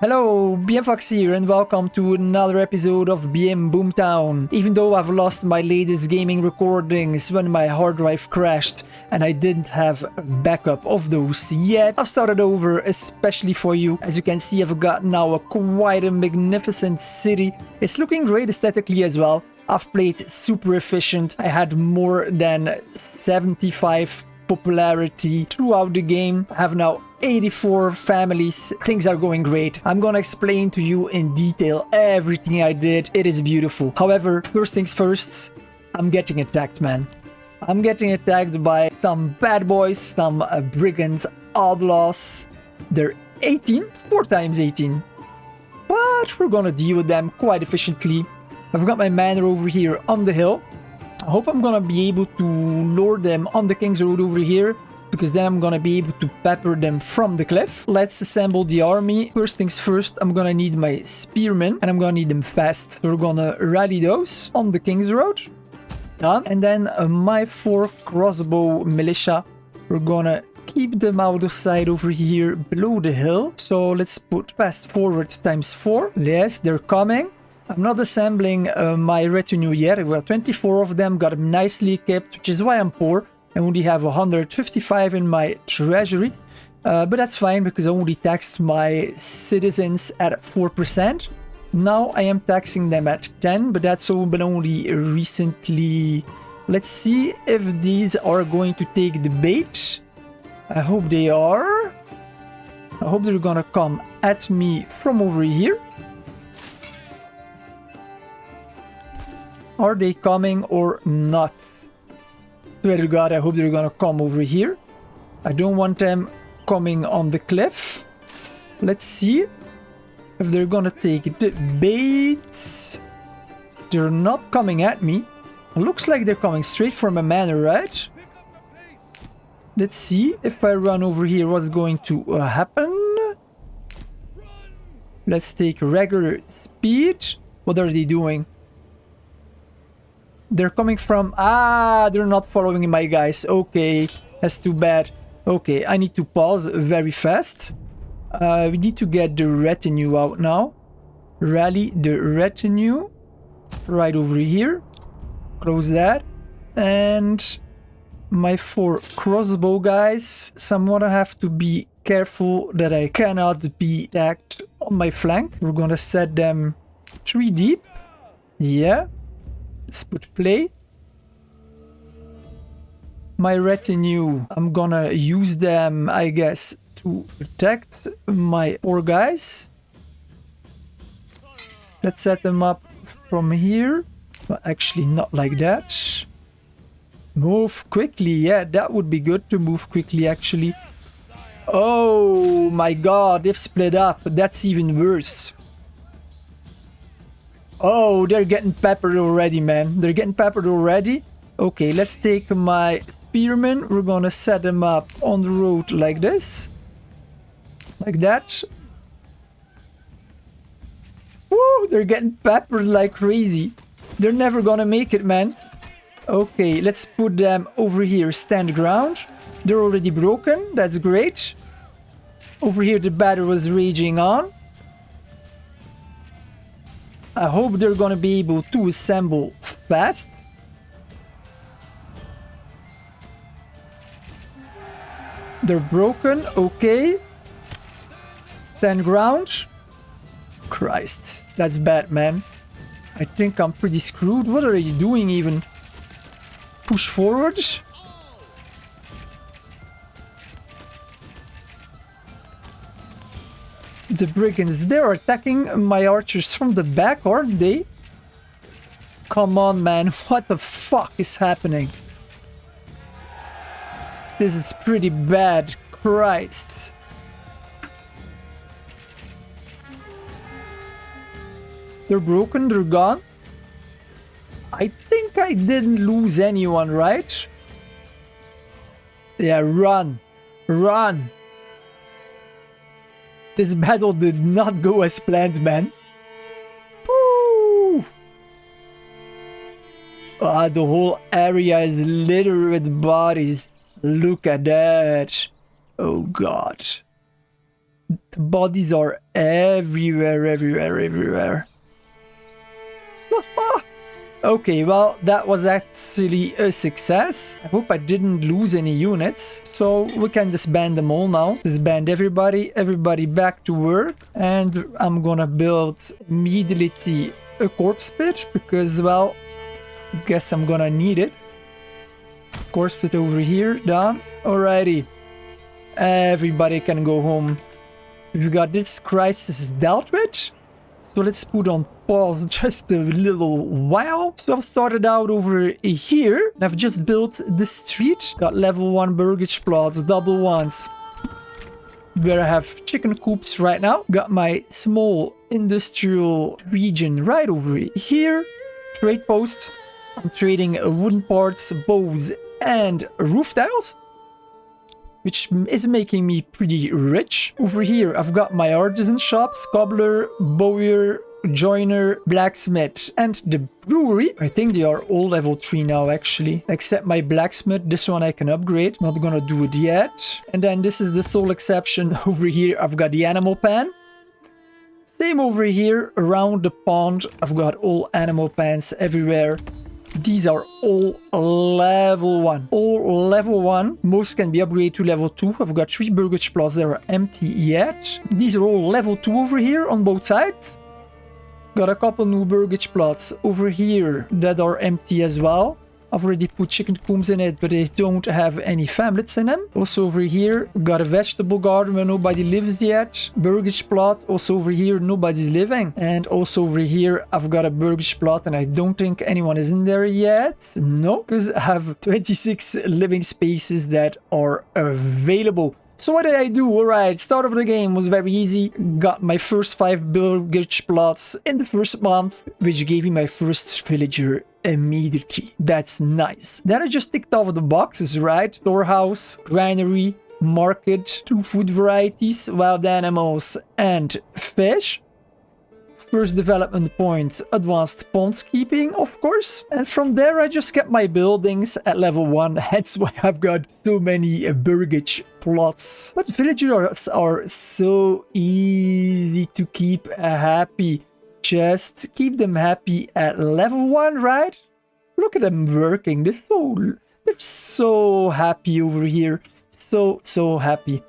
Hello, BMFox here and welcome to another episode of BM Boomtown. Even though I've lost my latest gaming recordings when my hard drive crashed and I didn't have a backup of those yet, I've started over especially for you. As you can see, I've got now quite a magnificent city. It's looking great aesthetically as well. I've played super efficient. I had more than 75 popularity throughout the game. I have now 84 families. Things are going great. I'm gonna explain to you in detail everything I did. It is beautiful. However, first things first, I'm getting attacked, man. I'm getting attacked by some bad boys, some brigands, outlaws. They're 18, 4 times 18. But we're gonna deal with them quite efficiently. I've got my manor over here on the hill. I hope I'm gonna be able to lure them on the King's Road over here, because then I'm gonna be able to pepper them from the cliff. Let's assemble the army. First things first, I'm gonna need my spearmen, and I'm gonna need them fast. So we're gonna rally those on the King's Road. Done. And then my 4 crossbow militia, we're gonna keep them out of sight over here below the hill. So let's put fast forward times 4. Yes, they're coming. I'm not assembling my retinue yet. I've got 24 of them, got them nicely equipped, which is why I'm poor. I only have 155 in my treasury, but that's fine because I only taxed my citizens at 4%. Now I am taxing them at 10, but that's been only recently. Let's see if these are going to take the bait. I hope they are. I hope they're gonna come at me from over here. Are they coming or not? Swear to God, I hope they're gonna come over here. I don't want them coming on the cliff. Let's see if they're gonna take the bait. They're not coming at me. It looks like they're coming straight from a manor, right? Let's see if I run over here, what's going to happen. Let's take regular speed. What are they doing? They're coming from... they're not following my guys. Okay, that's too bad. Okay, I need to pause very fast. We need to get the retinue out now. Rally the retinue. Right over here. Close that. And my 4 crossbow guys. So I'm gonna have to be careful that I cannot be attacked on my flank. We're gonna set them 3 deep. Yeah. Let's put play. My retinue, I'm gonna use them, I guess, to protect my 4 guys. Let's set them up from here. But actually, not like that. Move quickly. Yeah, that would be good to move quickly, actually. Oh my god, they've split up. That's even worse. Oh, they're getting peppered already, man. They're getting peppered already. Okay, let's take my spearmen. We're gonna set them up on the road like this. Like that. Woo, they're getting peppered like crazy. They're never gonna make it, man. Okay, let's put them over here. Stand ground. They're already broken. That's great. Over here, the battle was raging on. I hope they're gonna be able to assemble fast. They're broken, okay. Stand ground. Christ, that's bad, man. I think I'm pretty screwed. What are you doing even? Push forward. The brigands, they're attacking my archers from the back, aren't they? Come on, man. What the fuck is happening? This is pretty bad. Christ. They're broken, they're gone. I think I didn't lose anyone, right? Yeah, run. Run. This battle did not go as planned, man. Woo! The whole area is littered with bodies. Look at that. Oh god. The bodies are everywhere, everywhere, everywhere. Okay, well, that was actually a success. I hope I didn't lose any units. So we can disband them all now. Disband everybody back to work. And I'm gonna build immediately a corpse pit because, well, I guess I'm gonna need it. Corpse pit over here, done. Alrighty. Everybody can go home. We got this crisis dealt with. So let's put on pause just a little while. So I've started out over here. And I've just built the street. Got level 1 burgage plots, double ones. Where I have chicken coops right now. Got my small industrial region right over here. Trade post. I'm trading wooden parts, bows, and roof tiles, which is making me pretty rich. Over here, I've got my artisan shops, cobbler, bowyer, joiner, blacksmith, and the brewery. I think they are all level 3 now, actually. Except my blacksmith, this one I can upgrade. Not gonna do it yet. And then this is the sole exception. Over here, I've got the animal pen. Same over here, around the pond. I've got all animal pens everywhere. These are all level 1. All level 1. Most can be upgraded to level 2. I've got 3 burgage plots that are empty yet. These are all level 2 over here on both sides. Got a couple new burgage plots over here that are empty as well. I've already put chicken coops in it, but they don't have any famlets in them. Also over here, got a vegetable garden where nobody lives yet. Burgage plot, also over here, nobody's living. And also over here, I've got a burgage plot and I don't think anyone is in there yet. No, because I have 26 living spaces that are available. So what did I do? Alright, start of the game was very easy. Got my first 5 burgage plots in the first month, which gave me my first villager immediately. That's nice. Then I just ticked off the boxes, right? Storehouse, granary, market, 2 food varieties, wild animals, and fish. First development point, advanced ponds keeping, of course. And from there, I just kept my buildings at level 1. That's why I've got so many burgage plots. But villagers are so easy to keep happy. Just keep them happy at level 1, right? Look at them working. They're so happy over here. So happy.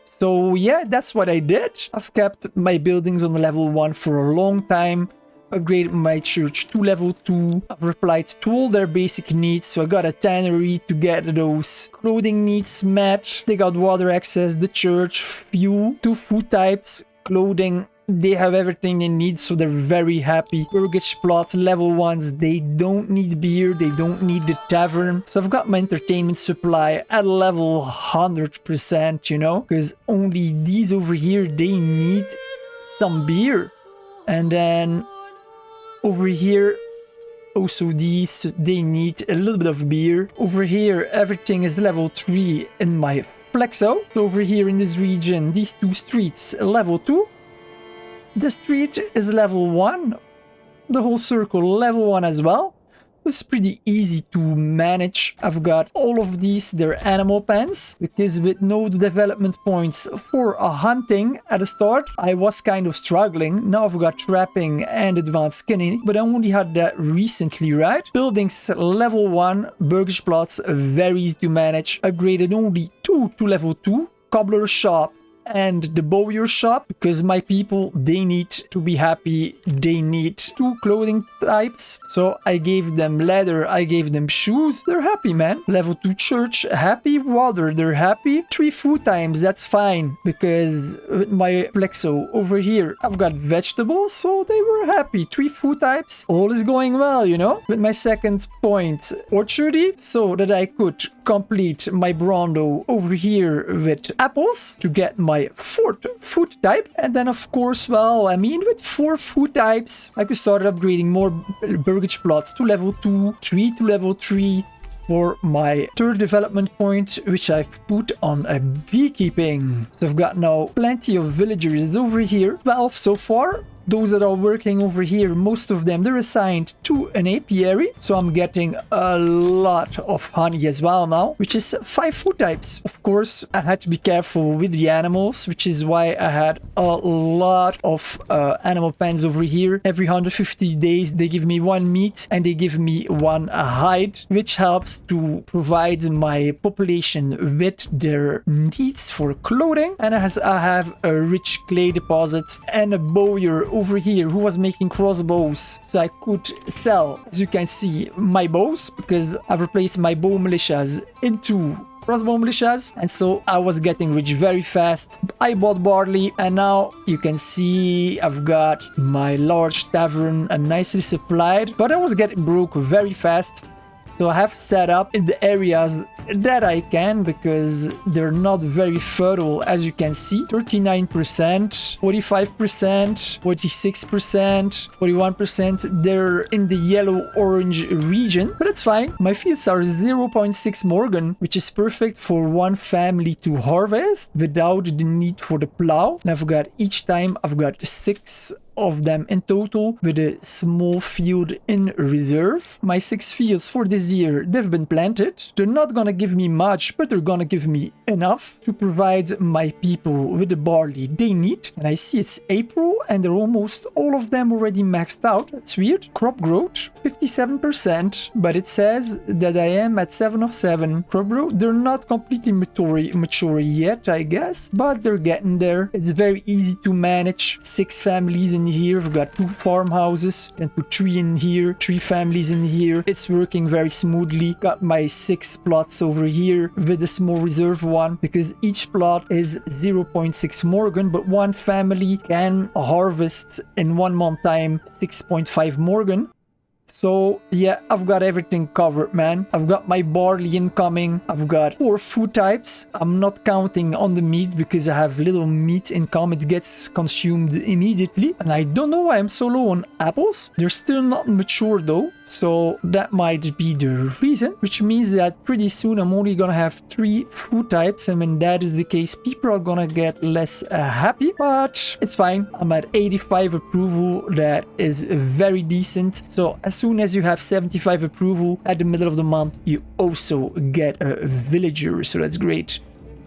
So yeah, that's what I did. I've kept my buildings on level 1 for a long time. Upgraded my church to level 2. I've replied to all their basic needs. So I got a tannery to get those clothing needs met. They got water access, the church, fuel, 2 food types, clothing. They have everything they need, so they're very happy. Burgage plots, level 1s, they don't need beer, they don't need the tavern. So I've got my entertainment supply at level 100%, you know? Because only these over here, they need some beer. And then over here, also these, they need a little bit of beer. Over here, everything is level 3 in my flexo. So over here in this region, these 2 streets, level 2. The street is level 1, the whole circle level 1 as well. It's pretty easy to manage. I've got all of these, they're animal pens, because with no development points for hunting at the start, I was kind of struggling. Now I've got trapping and advanced skinning, but I only had that recently, right? Buildings level 1, burgage plots, very easy to manage. Upgraded only 2 to level 2, cobbler shop, and the bowyer shop, because my people, they need to be happy. They need 2 clothing types. So I gave them leather, I gave them shoes. They're happy, man. Level 2 church, happy. Water, they're happy. 3 food times, that's fine, because with my flexo over here, I've got vegetables, so they were happy. 3 food types, all is going well, you know. With my second point, orchardy, so that I could complete my Brondo over here with apples to get my 4th food type. And then of course, well, I mean, with 4 food types, I could start upgrading more burgage plots to level 2, 3 to level 3 for my 3rd development point, which I've put on beekeeping. So I've got now plenty of villagers over here, 12 so far. those that are working over here, most of them, they're assigned to an apiary. So I'm getting a lot of honey as well now, which is 5 food types. Of course, I had to be careful with the animals, which is why I had a lot of animal pens over here. Every 150 days, they give me 1 meat and they give me 1 hide, which helps to provide my population with their needs for clothing. And as I have a rich clay deposit and a bowyer over here who was making crossbows, so I could sell, as you can see, my bows, because I've replaced my bow militias into crossbow militias, and so I was getting rich very fast. I bought barley, and now you can see I've got my large tavern nicely supplied, but I was getting broke very fast. So I have set up in the areas that I can, because they're not very fertile, as you can see. 39%, 45%, 46%, 41%. They're in the yellow-orange region, but it's fine. My fields are 0.6 Morgan, which is perfect for 1 family to harvest without the need for the plow. And I've got, each time, I've got 6 of them in total, with a small field in reserve. My 6 fields for this year, they've been planted. They're not gonna give me much, but they're gonna give me enough to provide my people with the barley they need. And I see it's April and they're almost all of them already maxed out. That's weird. Crop growth 57%, but it says that I am at 7 of 7. Crop growth, they're not completely mature yet, I guess, but they're getting there. It's very easy to manage. 6 families in here. We've got 2 farmhouses, and put 3 in here, 3 families in here. It's working very smoothly. Got my 6 plots over here with a small reserve one, because each plot is 0.6 Morgan, but 1 family can harvest in 1 month time 6.5 Morgan. So yeah, I've got everything covered, man. I've got my barley incoming. I've got 4 food types. I'm not counting on the meat because I have little meat income. It gets consumed immediately. And I don't know why I'm so low on apples. They're still not mature though. So that might be the reason, which means that pretty soon I'm only gonna have 3 food types, and when that is the case, people are gonna get less happy, but it's fine. I'm at 85 approval. That is very decent. So as soon as you have 75 approval at the middle of the month, you also get a villager, so that's great.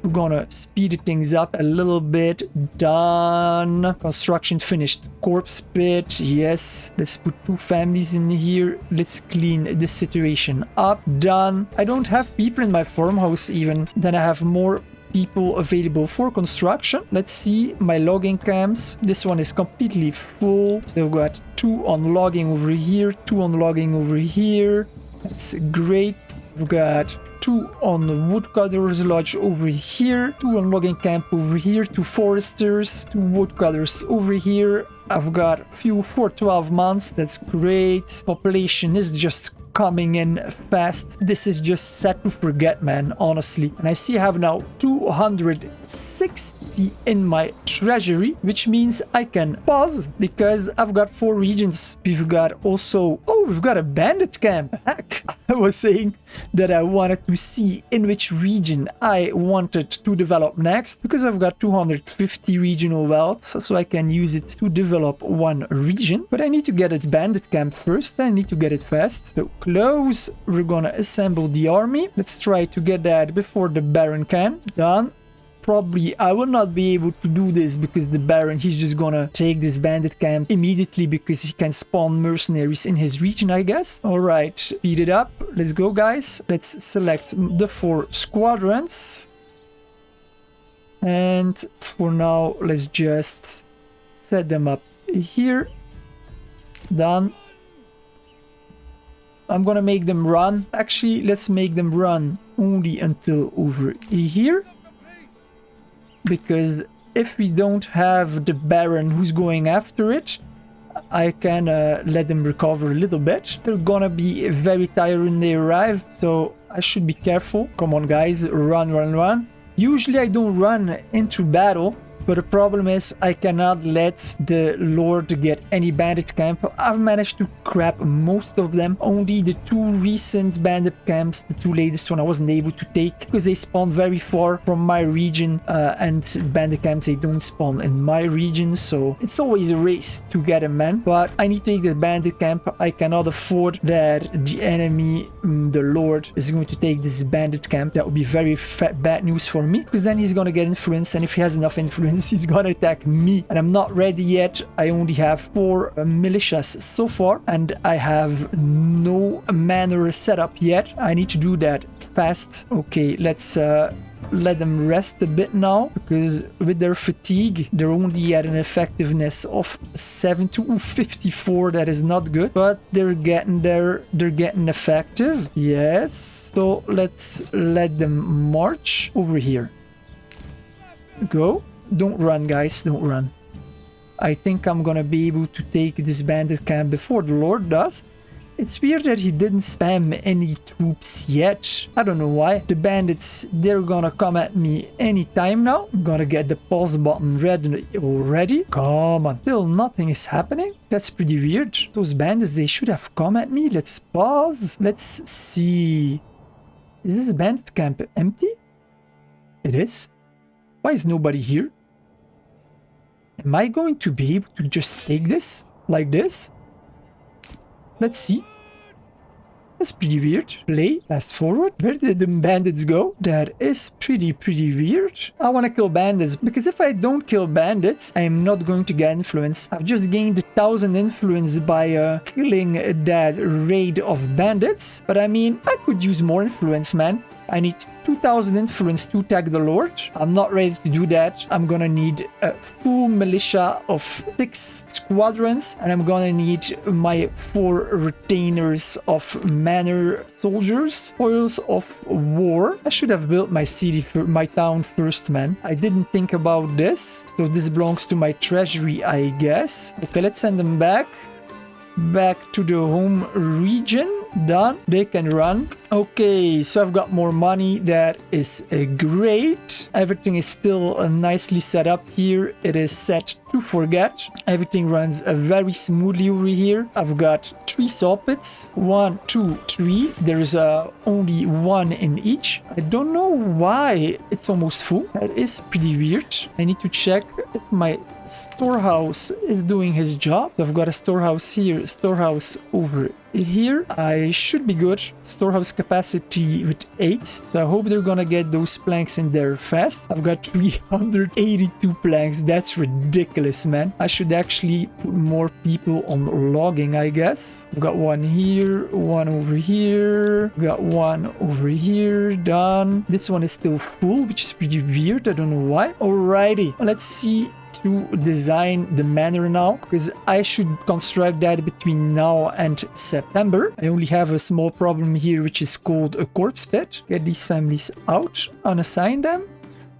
We're gonna speed things up a little bit. Done. Construction finished. Corpse pit. Yes. Let's put 2 families in here. Let's clean the situation up. Done. I don't have people in my farmhouse even. Then I have more people available for construction. Let's see my logging camps. This one is completely full. So we've got 2 on logging over here, 2 on logging over here. That's great. We've got 2 on the woodcutter's lodge over here, 2 on logging camp over here, 2 foresters, 2 woodcutters over here. I've got a few for 12 months. That's great. Population is just coming in fast. This is just set to forget, man, honestly. And I see I have now 260 in my treasury, which means I can pause because I've got 4 regions. We've got also, oh, we've got a bandit camp. Heck, I was saying that I wanted to see in which region I wanted to develop next, because I've got 250 regional wealth, so I can use it to develop 1 region. But I need to get its bandit camp first. I need to get it fast. So close. We're gonna assemble the army. Let's try to get that before the Baron can. Done. Probably I will not be able to do this because the Baron, he's just gonna take this bandit camp immediately because he can spawn mercenaries in his region, I guess. All right, speed it up. Let's go, guys. Let's select the 4 squadrons. And for now, let's just set them up here. Done. I'm gonna make them run. Actually, let's make them run only until over here. Because if we don't have the Baron who's going after it, I can let them recover a little bit. They're gonna be very tired when they arrive, so I should be careful. Come on, guys, run, run, run. Usually I don't run into battle But the problem is I cannot let the Lord get any bandit camp. I've managed to grab most of them. Only the 2 recent bandit camps, the 2 latest one, I wasn't able to take because they spawn very far from my region, and bandit camps, they don't spawn in my region, so it's always a race to get a man. But I need to take the bandit camp. I cannot afford that the enemy, the Lord, is going to take this bandit camp. That would be very bad news for me, because then he's gonna get influence, and if he has enough influence, he's gonna attack me, and I'm not ready yet. I only have 4 militias so far, and I have no manor set up yet. I need to do that fast. Okay, let's let them rest a bit now, because with their fatigue, they're only at an effectiveness of 7 to 54. That is not good, but they're getting there. They're getting effective. Yes. So let's let them march over here. Go. Don't run, guys. Don't run. I think I'm gonna be able to take this bandit camp before the Lord does. It's weird that he didn't spam any troops yet. I don't know why. The bandits, they're gonna come at me anytime now. I'm gonna get the pause button ready already. Come on. Still nothing is happening. That's pretty weird. Those bandits, they should have come at me. Let's pause. Let's see. Is this bandit camp empty? It is. Why is nobody here? Am I going to be able to just take this like this? Let's see. That's pretty weird. Play, fast forward. Where did the bandits go? That is pretty weird. I want to kill bandits, because if I don't kill bandits, I am not going to get influence. I've just gained 1,000 influence by killing that raid of bandits. But I mean, I could use more influence, man. I need 2,000 influence to attack the Lord. I'm not ready to do that. I'm gonna need a full militia of 6 squadrons, and I'm gonna need my 4 retainers of manor soldiers. Spoils of war. I should have built my city for my town first, man. I didn't think about this. So this belongs to my treasury, I guess. Okay, let's send them back to the home region. Done. They can run. Okay, so I've got more money. That is great. Everything is still nicely set up here. It is set to forget. Everything runs very smoothly over here. I've got 3 saw pits. 1, 2, 3. There's only 1 in each. I don't know why it's almost full. That is pretty weird. I need to check if my storehouse is doing his job. So I've got a storehouse here, storehouse over here. I should be good. Storehouse capacity with 8. So I hope they're gonna get those planks in there fast. I've got 382 planks. That's ridiculous, man. I should actually put more people on logging, I guess. I've got 1 here, 1 over here. I've got 1 over here. Done. This one is still full, which is pretty weird. I don't know why. Alrighty. Let's see to design the manor now, because I should construct that between now and September. I only have a small problem here, which is called a corpse pit. Get these families out, unassign them.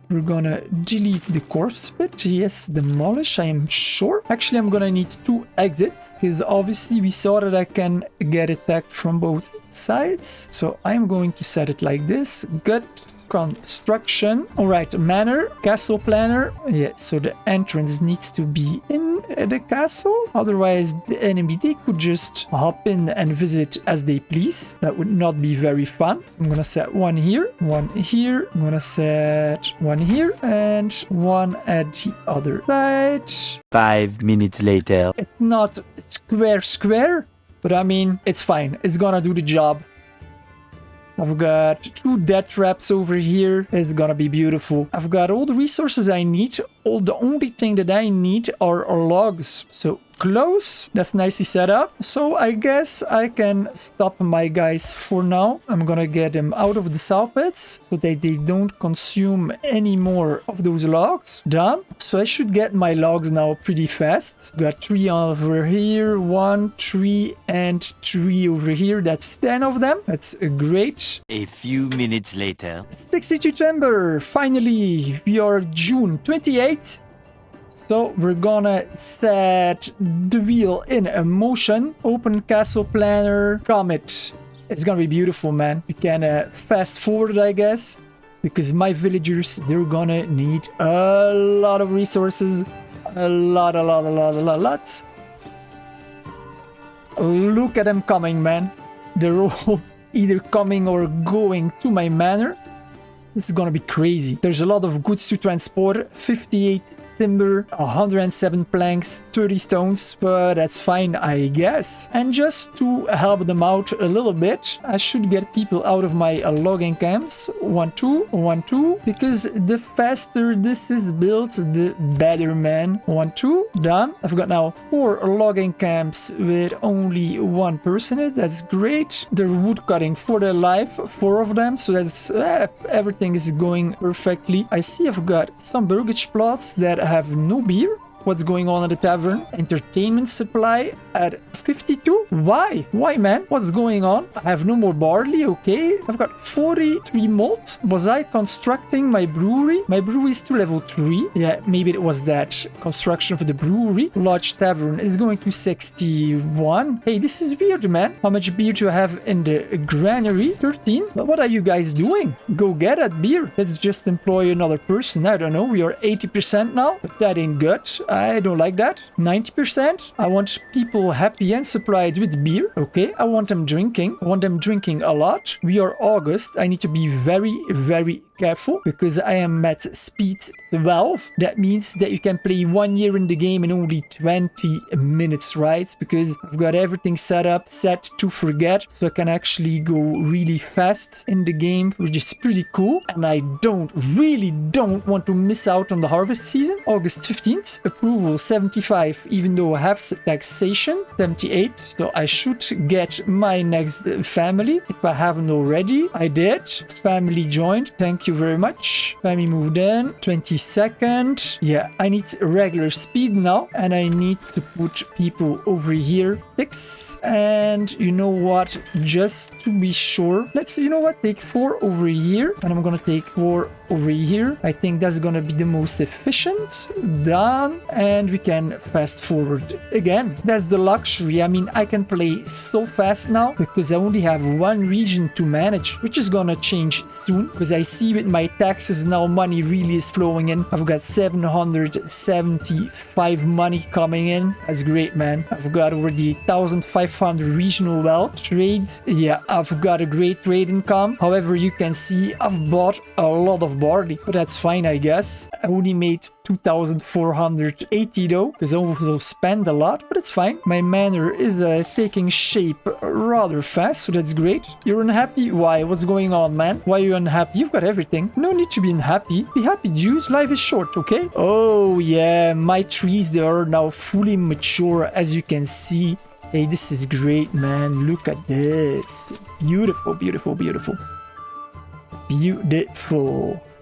We're gonna delete the corpse pit. Yes, demolish, I am sure. Actually, I'm gonna need 2 exits, because obviously we saw that I can get attacked from both sides. So I'm going to set it like this. Good. Construction. All right, manor, castle planner. Yeah, so the entrance needs to be in the castle. Otherwise, the enemy, they could just hop in and visit as they please. That would not be very fun. So I'm gonna set 1 here, 1 here. I'm gonna set 1 here and 1 at the other side. 5 minutes later. It's not square, but I mean, it's fine. It's gonna do the job. I've got 2 death traps over here. It's gonna be beautiful. I've got all the resources I need. The only thing that I need are logs. So close. That's nicely set up. So I guess I can stop my guys for now. I'm gonna get them out of the saw pits so that they don't consume any more of those logs. Done. So I should get my logs now pretty fast. Got 3 over here. 1, 3, and 3 over here. That's 10 of them. That's great. A few minutes later. 16th September. Finally, we are June 28th. So we're gonna set the wheel in motion. Open castle planner. Comet. It's gonna be beautiful, man. We can fast forward, I guess. because my villagers, they're gonna need a lot of resources. A lot. Look at them coming, man. They're all either coming or going to my manor. This is gonna be crazy. There's a lot of goods to transport. 58 timber, 107 planks, 30 stones, but that's fine, I guess. And just to help them out a little bit, I should get people out of my logging camps. 1, 2, 1, 2, because the faster this is built, the better, man. 1, 2, done. I've got now 4 logging camps with only 1 person in it. That's great. They're wood cutting for their life, 4 of them, so that's everything is going perfectly. I see I've got some burgage plots that have no beer. What's going on at the tavern? Entertainment supply at 52? Why? Why, man? What's going on? I have no more barley, okay. I've got 43 malt. Was I constructing my brewery? My brewery is to level 3. Yeah, maybe it was that construction for the brewery. Large tavern is going to 61. Hey, this is weird, man. How much beer do I have in the granary? 13. But what are you guys doing? Go get that beer. Let's just employ another person. I don't know. We are 80% now, but that ain't good. I don't like that. 90%. I want people happy and supplied with beer. Okay, I want them drinking. I want them drinking a lot. We are August. I need to be very careful because I am at speed 12. That means that you can play 1 year in the game in only 20 minutes, right? Because I've got everything set to forget, so I can actually go really fast in the game, which is pretty cool. And I really don't want to miss out on the harvest season. August 15th. Approval 75, even though I have taxation 78. So I should get my next family if I haven't already. I did. Family joined. Thank you very much. Family moved in. 22nd. Yeah, I need regular speed now, and I need to put people over here. 6. And you know what? Just to be sure, let's, you know what? Take 4 over here, and I'm gonna take 4 over here. I think that's gonna be the most efficient. Done. And we can fast forward again. That's the luxury. I mean, I can play so fast now because I only have 1 region to manage, which is gonna change soon because I see with my taxes now money really is flowing in. I've got 775 money coming in. That's great, man. I've got already 1500 regional wealth trade. Yeah, I've got a great trade income. However, you can see I've bought a lot of barley, but that's fine, I guess. I only made 2,480 though, because I also spend a lot, but it's fine. My manor is taking shape rather fast, so that's great. You're unhappy? Why? What's going on, man? Why are you unhappy? You've got everything. No need to be unhappy. Be happy, dude. Life is short, okay? Oh yeah, my trees, they are now fully mature, as you can see. Hey, this is great, man. Look at this. Beautiful. Beautiful.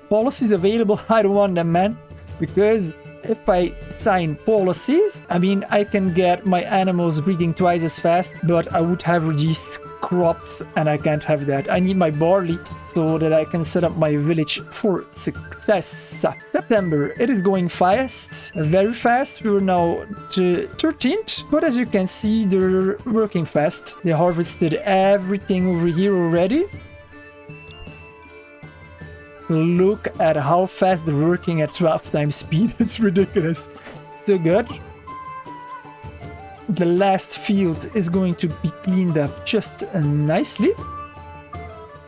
Policies available. I don't want them, man. Because if I sign policies, I mean, I can get my animals breeding twice as fast, but I would have reduced crops, and I can't have that. I need my barley so that I can set up my village for success. September, it is going fast, very fast. We're now to 13th, but as you can see, they're working fast. They harvested everything over here already. Look at how fast they're working at 12 times speed. It's ridiculous. So good. The last field is going to be cleaned up just nicely.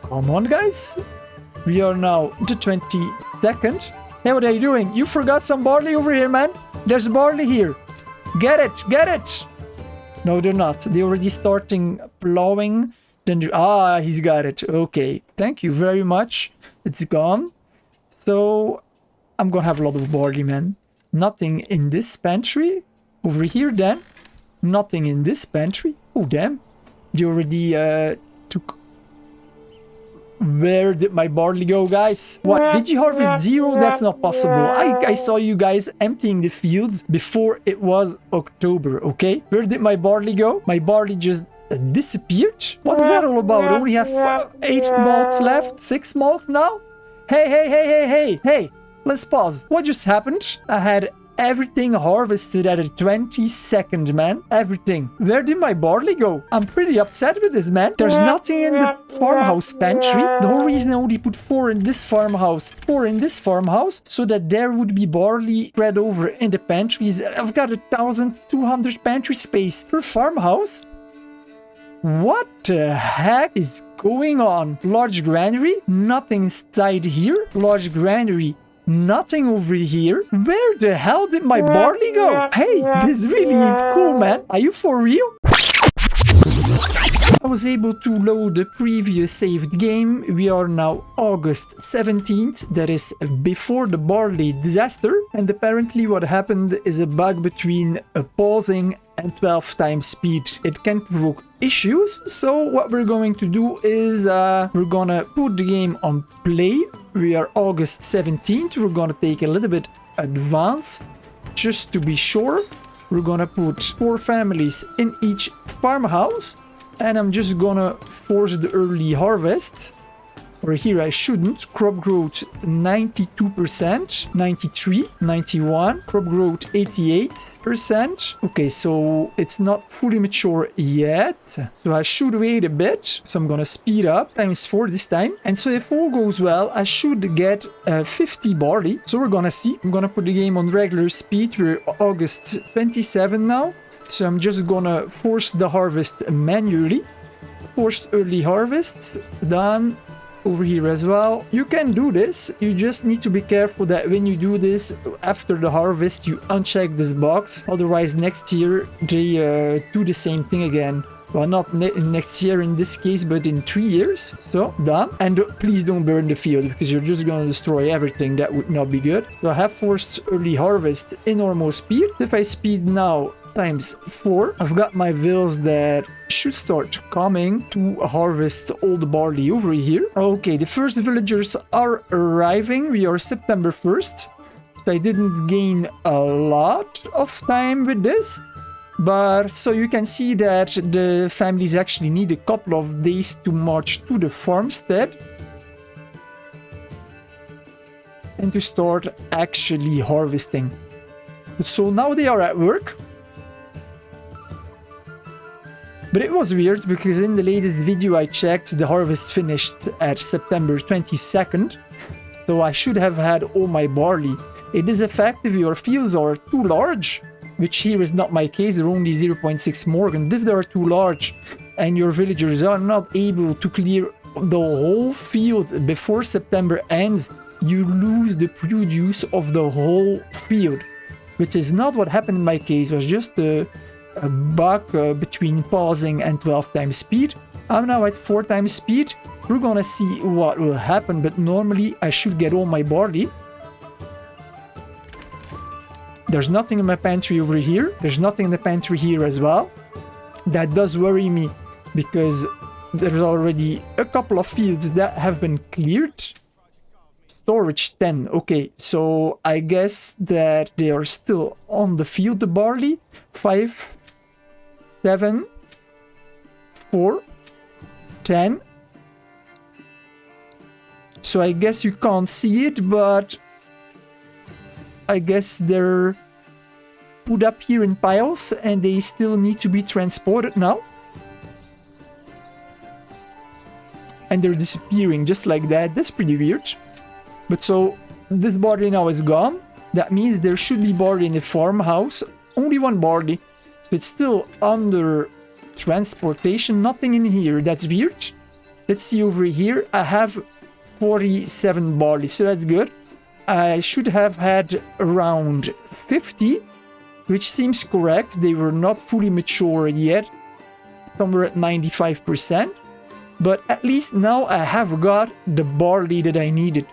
Come on, guys. We are now the 22nd. Hey, what are you doing? You forgot some barley over here, man. There's barley here. Get it. No, they're not. They're already starting plowing. Then he's got it. Okay, thank you very much. It's gone. So I'm gonna have a lot of barley, man. Nothing in this pantry. Over here, then. Nothing in this pantry. Oh, damn. They already took... Where did my barley go, guys? What? Did you harvest 0? That's not possible. I saw you guys emptying the fields before it was October, okay? Where did my barley go? My barley just... disappeared? What's that all about? I only have 8 malts left. 6 malt now? Hey, let's pause. What just happened? I had everything harvested at a 22nd, man. Everything. Where did my barley go? I'm pretty upset with this, man. There's nothing in the farmhouse pantry. The whole reason I only put 4 in this farmhouse, 4 in this farmhouse, so that there would be barley spread over in the pantries. I've got 1,200 pantry space per farmhouse. What the heck is going on? Large granary, nothing inside here. Large granary, nothing over here. Where the hell did my barley go? Hey, this really ain't cool, man. Are you for real? I was able to load the previous saved game. We are now August 17th, that is before the barley disaster. And apparently what happened is a bug between pausing and 12 times speed. It can provoke issues, so what we're going to do is we're gonna put the game on play. We are August 17th. We're gonna take a little bit advance just to be sure. We're gonna put 4 families in each farmhouse, and I'm just gonna force the early harvest. Or here I shouldn't. Crop growth 92%, 93, 91. Crop growth 88%. Okay, so it's not fully mature yet. So I should wait a bit. So I'm gonna speed up times 4 this time. And so if all goes well, I should get 50 barley. So we're gonna see. I'm gonna put the game on regular speed. We're August 27 now. So I'm just gonna force the harvest manually. Forced early harvest. Done. Over here as well. You can do this. You just need to be careful that when you do this after the harvest, you uncheck this box. Otherwise, next year they do the same thing again. Well, not next year in this case, but in 3 years. So, done. And please don't burn the field, because you're just gonna destroy everything. That would not be good. So I have forced early harvest in normal speed. If I speed now times 4, I've got my vills that should start coming to harvest all the barley over here. Okay, the first villagers are arriving. We are September 1st. So I didn't gain a lot of time with this. But so you can see that the families actually need a couple of days to march to the farmstead. And to start actually harvesting. So now they are at work. But it was weird because in the latest video I checked, the harvest finished at September 22nd. So I should have had all my barley. It is a fact if your fields are too large, which here is not my case, they're only 0.6 Morgan. If they are too large and your villagers are not able to clear the whole field before September ends, you lose the produce of the whole field. Which is not what happened in my case, it was just a bug between pausing and 12 times speed. I'm now at 4 times speed. We're gonna see what will happen, but normally I should get all my barley. There's nothing in my pantry over here. There's nothing in the pantry here as well. That does worry me because there's already a couple of fields that have been cleared. Storage 10. Okay, so I guess that they are still on the field, the barley. 5, 7, 4, 10. So I guess you can't see it, but I guess they're put up here in piles and they still need to be transported now. And they're disappearing just like that. That's pretty weird. But so this barley now is gone. That means there should be barley in the farmhouse. Only 1 barley. So it's still under transportation. Nothing in here. That's weird. Let's see over here. I have 47 barley. So that's good. I should have had around 50. Which seems correct. They were not fully mature yet. Somewhere at 95%. But at least now I have got the barley that I needed.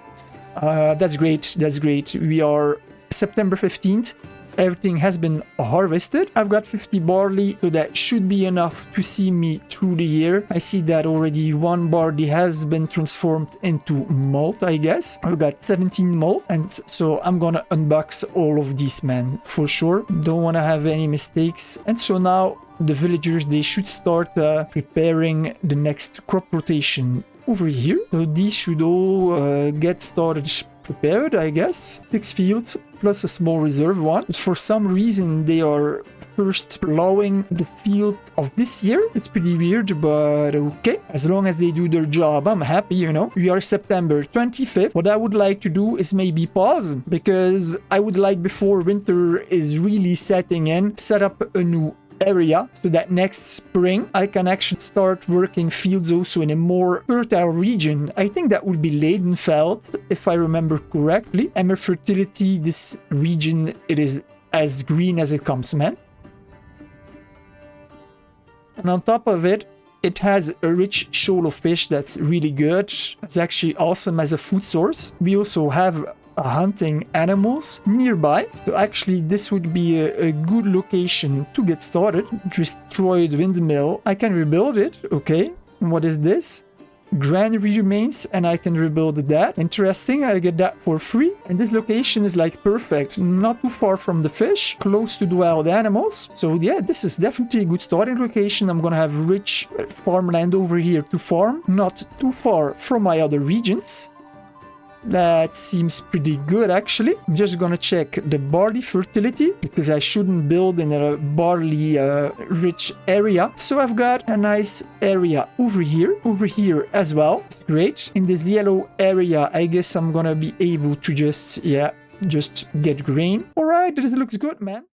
That's great. That's great. We are September 15th. Everything has been harvested. I've got 50 barley, so that should be enough to see me through the year. I see that already 1 barley has been transformed into malt, I guess. I've got 17 malt, and so I'm gonna unbox all of these, man, for sure. Don't want to have any mistakes. And so now the villagers, they should start preparing the next crop rotation over here. So these should all get started prepared, I guess. 6 fields plus a small reserve one. But for some reason, they are first plowing the field of this year. It's pretty weird, but okay. As long as they do their job, I'm happy, you know. We are September 25th. What I would like to do is maybe pause, because I would like, before winter is really setting in, set up a new area so that next spring I can actually start working fields also in a more fertile region. I think that would be Leidenfeld, if I remember correctly. Emmer fertility, this region, it is as green as it comes, man. And on top of it, it has a rich shoal of fish that's really good. It's actually awesome as a food source. We also have hunting animals nearby, so actually this would be a good location to get started. Destroyed windmill, I can rebuild it. Okay, and what is this? Granary remains, and I can rebuild that. Interesting, I get that for free. And this location is like perfect, not too far from the fish, close to the wild animals. So yeah, this is definitely a good starting location. I'm gonna have rich farmland over here to farm, not too far from my other regions. That seems pretty good, actually. I'm just gonna check the barley fertility, because I shouldn't build in a barley rich area. So I've got a nice area over here as well. It's great. In this yellow area, I guess I'm gonna be able to just get grain. All right, this looks good, man.